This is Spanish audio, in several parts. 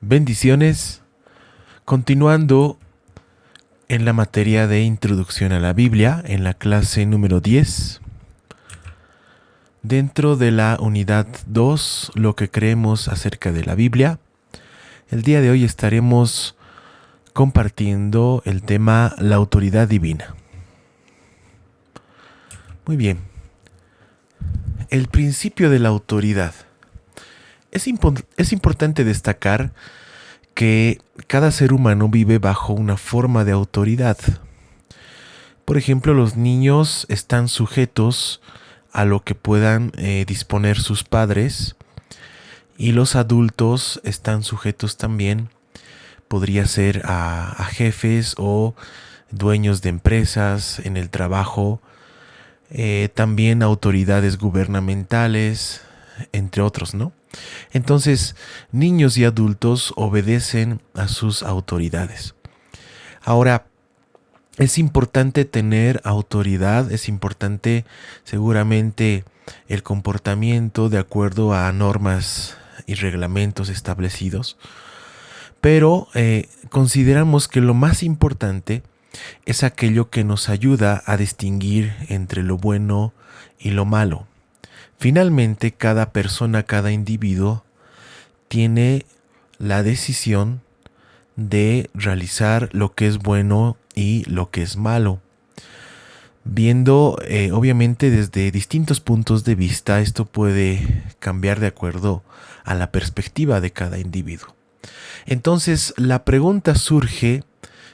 Bendiciones. Continuando en la materia de Introducción a la Biblia, en la clase número 10, dentro de la unidad 2, lo que creemos acerca de la Biblia, el día de hoy estaremos compartiendo el tema la autoridad divina. Muy bien. El principio de la autoridad. Es importante destacar que cada ser humano vive bajo una forma de autoridad. Por ejemplo, los niños están sujetos a lo que puedan disponer sus padres, y los adultos están sujetos también, podría ser a jefes o dueños de empresas en el trabajo, también autoridades gubernamentales, entre otros, ¿no? Entonces, niños y adultos obedecen a sus autoridades. Ahora, es importante tener autoridad, es importante seguramente el comportamiento de acuerdo a normas y reglamentos establecidos, pero consideramos que lo más importante es aquello que nos ayuda a distinguir entre lo bueno y lo malo. Finalmente, cada persona, cada individuo tiene la decisión de realizar lo que es bueno y lo que es malo. Viendo, obviamente, desde distintos puntos de vista, esto puede cambiar de acuerdo a la perspectiva de cada individuo. Entonces, la pregunta surge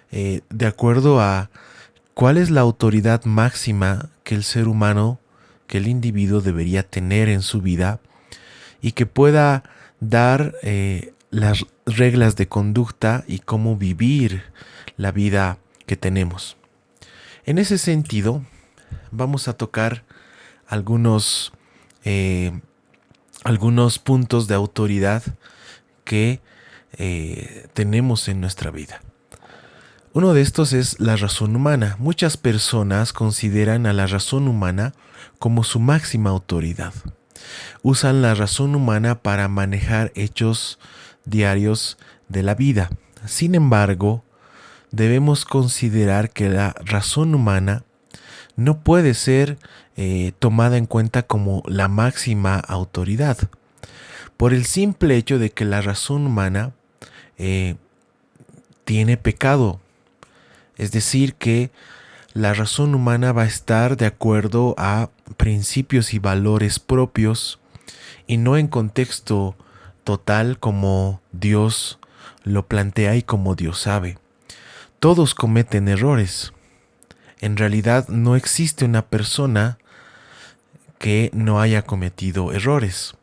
de acuerdo a cuál es la autoridad máxima que el ser humano, que el individuo debería tener en su vida y que pueda dar las reglas de conducta y cómo vivir la vida que tenemos. En ese sentido, vamos a tocar algunos puntos de autoridad que tenemos en nuestra vida. Uno de estos es la razón humana. Muchas personas consideran a la razón humana como su máxima autoridad. Usan la razón humana para manejar hechos diarios de la vida. Sin embargo, debemos considerar que la razón humana no puede ser tomada en cuenta como la máxima autoridad, por el simple hecho de que la razón humana tiene pecado. Es decir, que la razón humana va a estar de acuerdo a principios y valores propios y no en contexto total como Dios lo plantea y como Dios sabe. Todos cometen errores. En realidad no existe una persona que no haya cometido errores.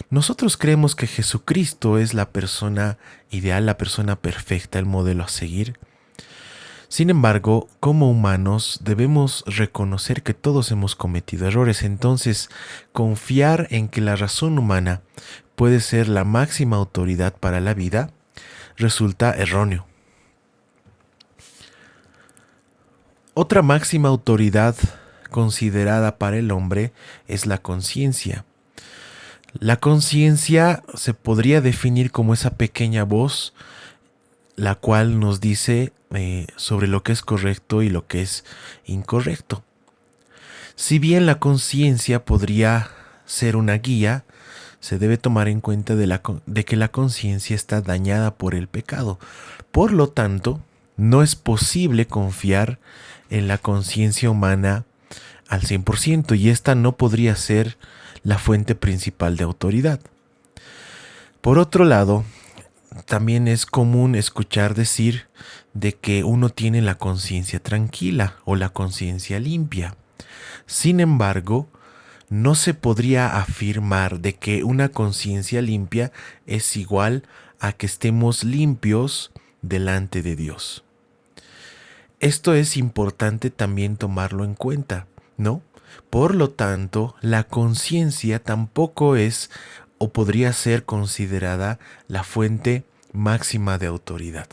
Nosotros creemos que Jesucristo es la persona ideal, la persona perfecta, el modelo a seguir. Sin embargo, como humanos debemos reconocer que todos hemos cometido errores. Entonces, confiar en que la razón humana puede ser la máxima autoridad para la vida resulta erróneo. Otra máxima autoridad considerada para el hombre es la conciencia. La conciencia se podría definir como esa pequeña voz la cual nos dice sobre lo que es correcto y lo que es incorrecto. Si bien la conciencia podría ser una guía, se debe tomar en cuenta de que la conciencia está dañada por el pecado. Por lo tanto, no es posible confiar en la conciencia humana al 100%, y esta no podría ser la fuente principal de autoridad. Por otro lado, también es común escuchar decir de que uno tiene la conciencia tranquila o la conciencia limpia. Sin embargo, no se podría afirmar de que una conciencia limpia es igual a que estemos limpios delante de Dios. Esto es importante también tomarlo en cuenta, ¿no? Por lo tanto, la conciencia tampoco es o podría ser considerada la fuente máxima de autoridad.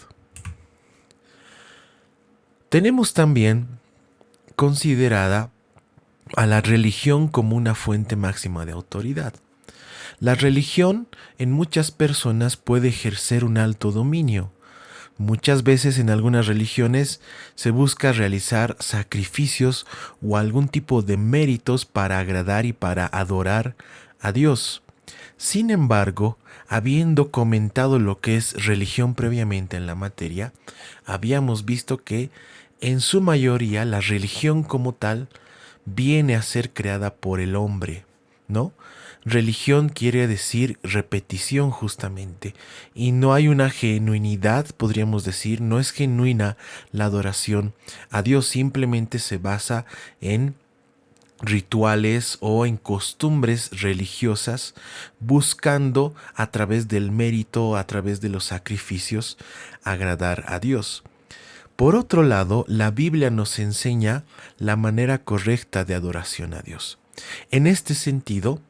Tenemos también considerada a la religión como una fuente máxima de autoridad. La religión en muchas personas puede ejercer un alto dominio. Muchas veces en algunas religiones se busca realizar sacrificios o algún tipo de méritos para agradar y para adorar a Dios. Sin embargo, habiendo comentado lo que es religión previamente en la materia, habíamos visto que en su mayoría la religión como tal viene a ser creada por el hombre, ¿no? Religión quiere decir repetición justamente, y no hay una genuinidad, podríamos decir, no es genuina la adoración a Dios, simplemente se basa en rituales o en costumbres religiosas, buscando a través del mérito, a través de los sacrificios, agradar a Dios. Por otro lado, la Biblia nos enseña la manera correcta de adoración a Dios. En este sentido,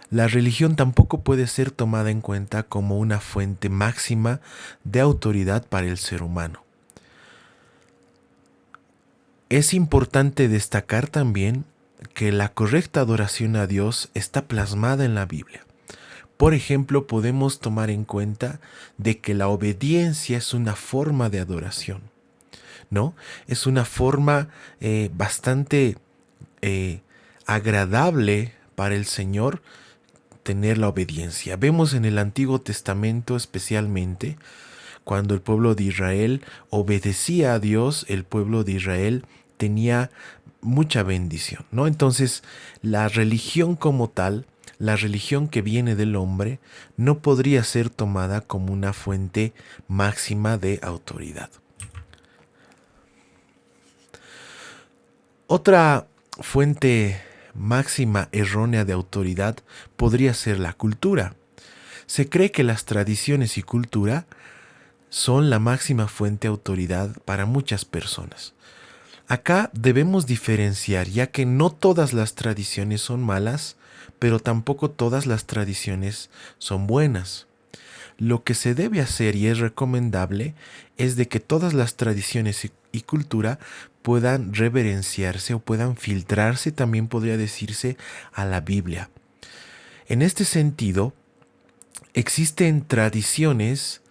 la religión tampoco puede ser tomada en cuenta como una fuente máxima de autoridad para el ser humano. Es importante destacar también que la correcta adoración a Dios está plasmada en la Biblia. Por ejemplo, podemos tomar en cuenta de que la obediencia es una forma de adoración, ¿no? Es una forma bastante agradable para el Señor tener la obediencia. Vemos en el Antiguo Testamento especialmente cuando el pueblo de Israel obedecía a Dios, el pueblo de Israel tenía mucha bendición, ¿no? Entonces, la religión como tal, la religión que viene del hombre, no podría ser tomada como una fuente máxima de autoridad. Otra fuente máxima errónea de autoridad podría ser la cultura. Se cree que las tradiciones y cultura son la máxima fuente de autoridad para muchas personas. Acá debemos diferenciar, ya que no todas las tradiciones son malas, pero tampoco todas las tradiciones son buenas. Lo que se debe hacer y es recomendable es de que todas las tradiciones y cultura puedan reverenciarse o puedan filtrarse, también podría decirse, a la Biblia. En este sentido, existen tradiciones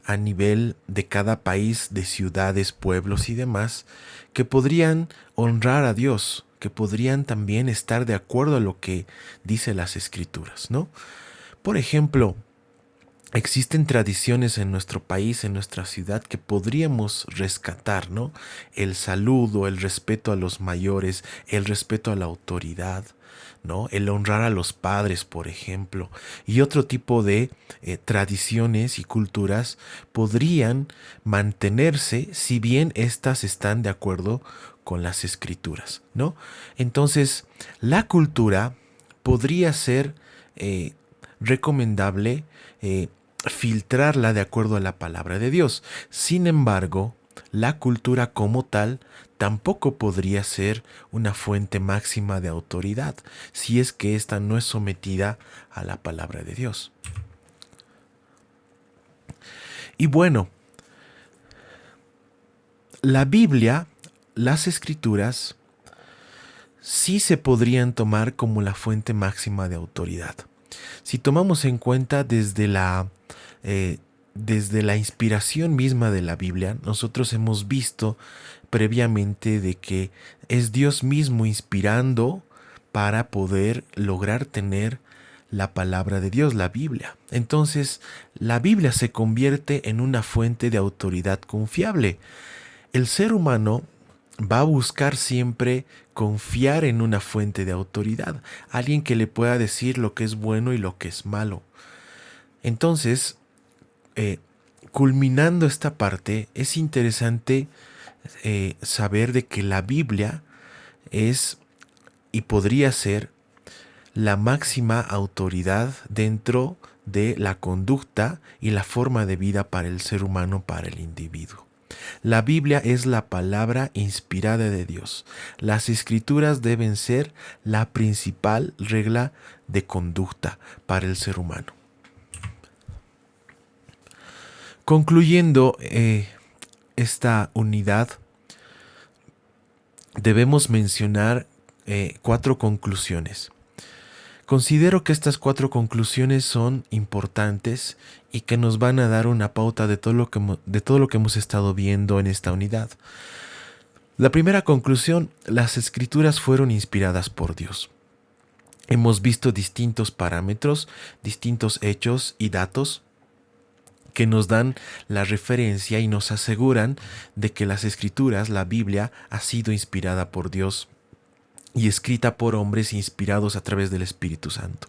a nivel de cada país, de ciudades, pueblos y demás, que podrían honrar a Dios, que podrían también estar de acuerdo a lo que dice las Escrituras, ¿no? Por ejemplo, existen tradiciones en nuestro país, en nuestra ciudad, que podríamos rescatar, ¿no? El saludo, el respeto a los mayores, el respeto a la autoridad, ¿no? El honrar a los padres, por ejemplo, y otro tipo de tradiciones y culturas podrían mantenerse si bien éstas están de acuerdo con las escrituras, ¿no? Entonces, la cultura podría ser recomendable filtrarla de acuerdo a la palabra de Dios. Sin embargo, la cultura como tal tampoco podría ser una fuente máxima de autoridad si es que ésta no es sometida a la palabra de Dios. Y bueno, la Biblia, las escrituras, sí se podrían tomar como la fuente máxima de autoridad. Si tomamos en cuenta desde la inspiración misma de la Biblia, nosotros hemos visto previamente de que es Dios mismo inspirando para poder lograr tener la palabra de Dios, la Biblia. Entonces, la Biblia se convierte en una fuente de autoridad confiable. El ser humano va a buscar siempre confiar en una fuente de autoridad, alguien que le pueda decir lo que es bueno y lo que es malo. Entonces, culminando esta parte, es interesante saber de que la Biblia es y podría ser la máxima autoridad dentro de la conducta y la forma de vida para el ser humano, para el individuo. La Biblia es la palabra inspirada de Dios. Las escrituras deben ser la principal regla de conducta para el ser humano. Concluyendo esta unidad, debemos mencionar 4 conclusiones. Considero que estas 4 conclusiones son importantes y que nos van a dar una pauta de todo lo que hemos estado viendo en esta unidad. La primera conclusión: las escrituras fueron inspiradas por Dios. Hemos visto distintos parámetros, distintos hechos y datos que nos dan la referencia y nos aseguran de que las escrituras, la Biblia, ha sido inspirada por Dios y escrita por hombres inspirados a través del Espíritu Santo.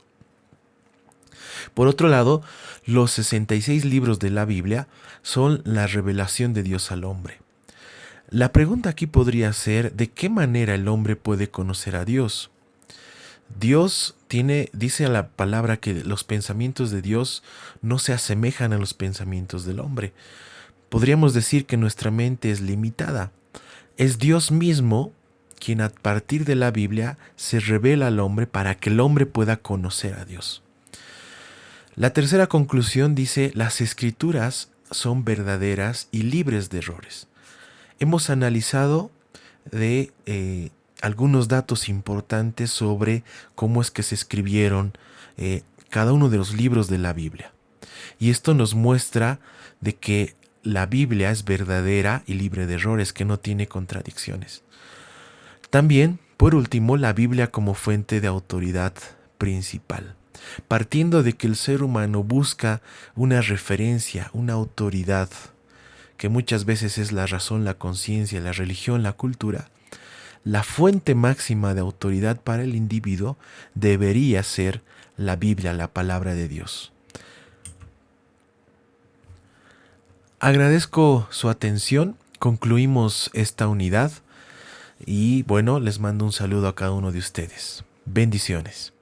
Por otro lado, los 66 libros de la Biblia son la revelación de Dios al hombre. La pregunta aquí podría ser: ¿de qué manera el hombre puede conocer a Dios? Dios dice a la palabra que los pensamientos de Dios no se asemejan a los pensamientos del hombre. Podríamos decir que nuestra mente es limitada. Es Dios mismo quien a partir de la Biblia se revela al hombre para que el hombre pueda conocer a Dios. La tercera conclusión dice: las escrituras son verdaderas y libres de errores. Hemos analizado algunos datos importantes sobre cómo es que se escribieron cada uno de los libros de la Biblia. Y esto nos muestra de que la Biblia es verdadera y libre de errores, que no tiene contradicciones. También, por último, la Biblia como fuente de autoridad principal. Partiendo de que el ser humano busca una referencia, una autoridad, que muchas veces es la razón, la conciencia, la religión, la cultura, la fuente máxima de autoridad para el individuo debería ser la Biblia, la palabra de Dios. Agradezco su atención. Concluimos esta unidad y bueno, les mando un saludo a cada uno de ustedes. Bendiciones.